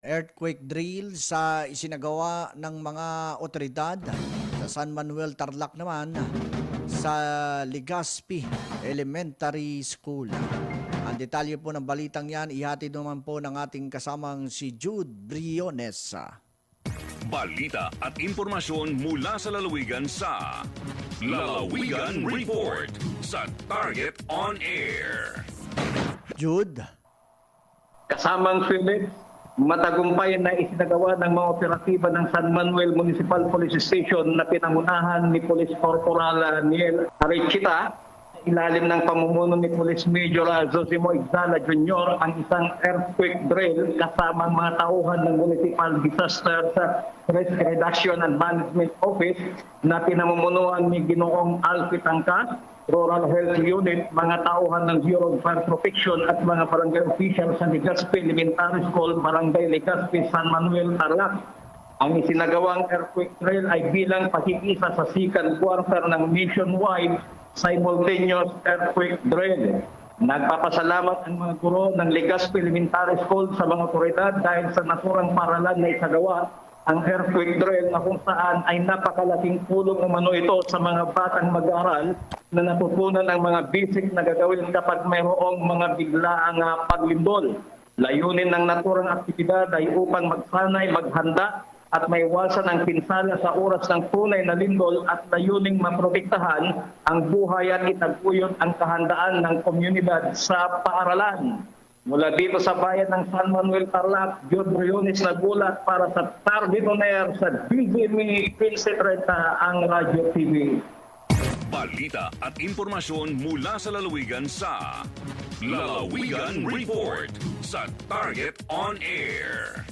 Earthquake drill sa isinagawa ng mga otoridad sa San Manuel Tarlac naman sa Legazpi Elementary School. Ang detalye po ng balitang yan, ihatid naman po ng ating kasamang si Jude Briones. Balita at impormasyon mula sa lalawigan sa Lalawigan Report sa Target On Air. Jude? Kasamang Philip, matagumpay na isinagawa ng mga operatiba ng San Manuel Municipal Police Station na pinangunahan ni Police Corporal Niel Arichita, ilalim ng pamumuno ni Police Major Zosimo Igzala Jr. ang isang earthquake drill kasama mga tauhan ng Municipal Disaster Risk Reduction and Management Office na pinamumunuan ni Ginoong Alfie Tangka, Rural Health Unit, mga tauhan ng Bureau of Fire Protection at mga barangay officials sa Legazpi Elementary School, Barangay Legazpi, San Manuel, Tarlac. Ang isinagawang earthquake drill ay bilang pakikisa sa second quarter ng nationwide simultaneous earthquake drill. Nagpapasalamat ang mga guro ng Legazpi Elementary School sa mga otoridad dahil sa naturang paralan na isagawa ang earthquake drill na kung saan ay napakalaking tulong umano ito sa mga batang mag-aaral na natutunan ang mga basic na gagawin kapag mayroong mga biglaang paglindol. Layunin ng naturang aktibidad ay upang magsanay, maghanda at maiwasan ang pinsala sa oras ng tunay na lindol at layuning maprotektahan ang buhay at itaguyod ang kahandaan ng komunidad sa paaralan. Mula dito sa bayan ng San Manuel Tarlac, Jude Briones nagulat para sa Target On Air sa DZME 1530 ang Radyo TV. Balita at impormasyon mula sa lalawigan sa Lalawigan Report sa Target On Air.